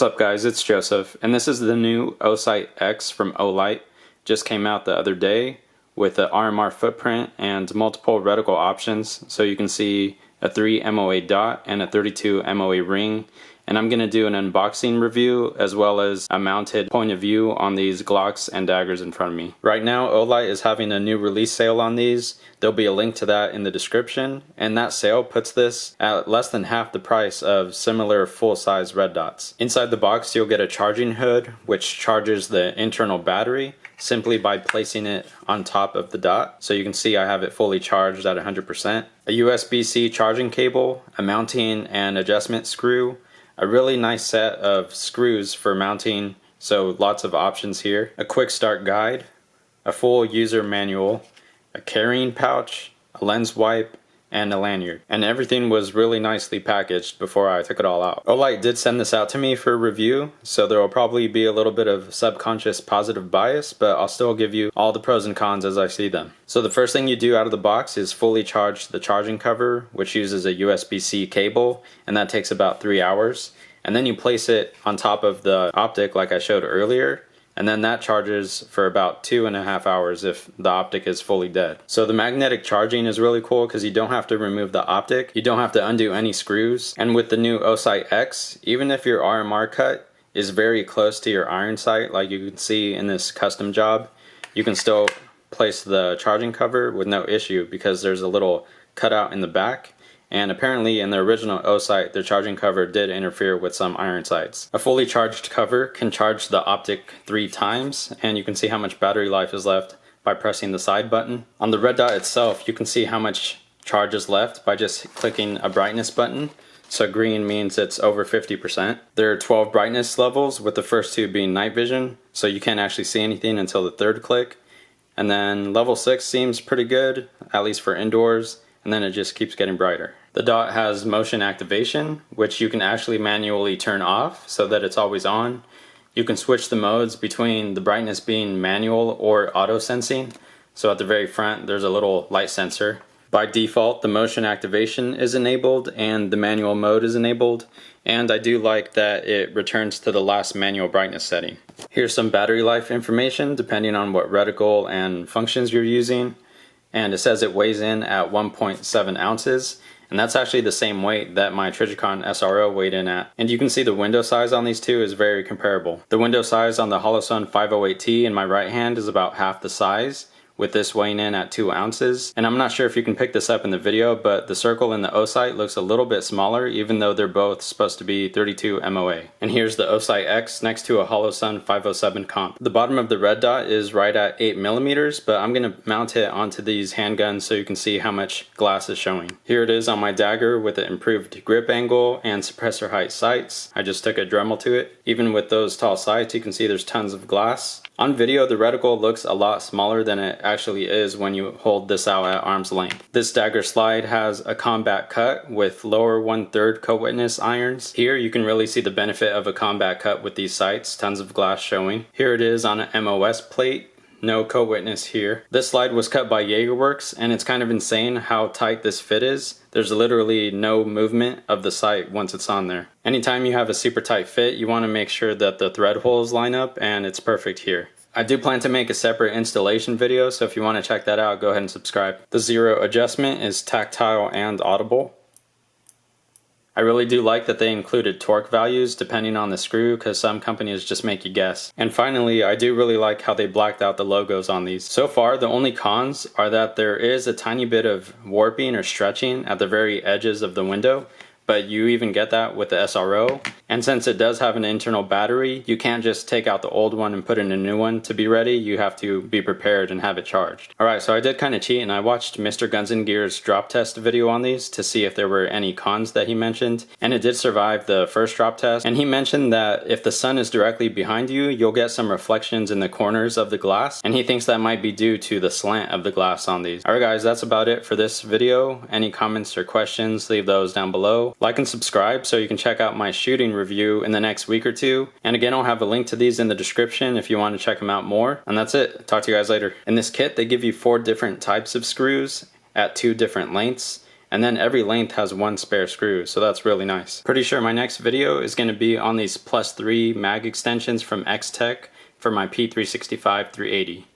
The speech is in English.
What's up guys, it's Joseph, and this is the new Osight X from Olight. Just came out the other day with the RMR footprint and multiple reticle options, so you can see a 3 MOA dot and a 32 MOA ring. And I'm going to do an unboxing review as well as a mounted point of view on these Glocks and daggers in front of me. Right now Olight is having a new release sale on these. There'll be a link to that in the description, and that sale puts this at less than half the price of similar full-size red dots. Inside the box you'll get a charging hood which charges the internal battery simply by placing it on top of the dot. So you can see I have it fully charged at 100%. A USB-C charging cable, a mounting and adjustment screw, a really nice set of screws for mounting, so lots of options here, a quick start guide, a full user manual, a carrying pouch, a lens wipe, and a lanyard. And everything was really nicely packaged before I took it all out. Olight did send this out to me for review, so there will probably be a little bit of subconscious positive bias, but I'll still give you all the pros and cons as I see them. So the first thing you do out of the box is fully charge the charging cover, which uses a USB-C cable, and that takes about 3 hours. And then you place it on top of the optic like I showed earlier, and then that charges for about 2.5 hours if the optic is fully dead. So the magnetic charging is really cool because you don't have to remove the optic, you don't have to undo any screws, and with the new Osight X, even if your RMR cut is very close to your iron sight like you can see in this custom job, you can still place the charging cover with no issue because there's a little cutout in the back. And apparently in the original Osight, the charging cover did interfere with some iron sights. A fully charged cover can charge the optic 3 times, and you can see how much battery life is left by pressing the side button. On the red dot itself, you can see how much charge is left by just clicking a brightness button. So green means it's over 50%. There are 12 brightness levels, with the first 2 being night vision, so you can't actually see anything until the 3rd click. And then level 6 seems pretty good, at least for indoors, and then it just keeps getting brighter. The dot has motion activation, which you can actually manually turn off so that it's always on. You can switch the modes between the brightness being manual or auto sensing. So at the very front there's a little light sensor. By default the motion activation is enabled and the manual mode is enabled, and I do like that it returns to the last manual brightness setting. Here's some battery life information depending on what reticle and functions you're using, and it says it weighs in at 1.7 ounces. And that's actually the same weight that my Trijicon SRO weighed in at. And you can see the window size on these two is very comparable. The window size on the Holosun 508T in my right hand is about half the size, with this weighing in at 2 ounces. And I'm not sure if you can pick this up in the video, but the circle in the Osight looks a little bit smaller even though they're both supposed to be 32 MOA. And here's the Osight X next to a Holosun 507 comp. The bottom of the red dot is right at 8mm, but I'm going to mount it onto these handguns so you can see how much glass is showing. Here it is on my dagger with the improved grip angle and suppressor height sights. I just took a Dremel to it. Even with those tall sights you can see there's tons of glass. On video the reticle looks a lot smaller than it actually is when you hold this out at arm's length. This dagger slide has a combat cut with lower 1/3 cowitness irons. Here you can really see the benefit of a combat cut with these sights, tons of glass showing. Here it is on an MOS plate. No cowitness here. This slide was cut by Jagerwerks, and it's kind of insane how tight this fit is. There's literally no movement of the sight once it's on there. Anytime you have a super tight fit, you want to make sure that the thread holes line up, and it's perfect here. I do plan to make a separate installation video, so if you want to check that out, go ahead and subscribe. The zero adjustment is tactile and audible. I really do like that they included torque values depending on the screw, because some companies just make you guess. And finally, I do really like how they blacked out the logos on these. So far, the only cons are that there is a tiny bit of warping or stretching at the very edges of the window, but you even get that with the SRO. And since it does have an internal battery, you can't just take out the old one and put in a new one to be ready. You have to be prepared and have it charged. Alright, so I did kind of cheat and I watched Mr. Guns and Gear's drop test video on these to see if there were any cons that he mentioned. And it did survive the first drop test. And he mentioned that if the sun is directly behind you, you'll get some reflections in the corners of the glass. And he thinks that might be due to the slant of the glass on these. Alright guys, that's about it for this video. Any comments or questions, leave those down below. Like and subscribe so you can check out my shooting review in the next week or two. And again, I'll have a link to these in the description if you want to check them out more. And that's it. Talk to you guys later. In this kit, they give you 4 different types of screws at 2 different lengths. And then every length has one spare screw, so that's really nice. Pretty sure my next video is going to be on these +3 mag extensions from X-Tech for my P365 380.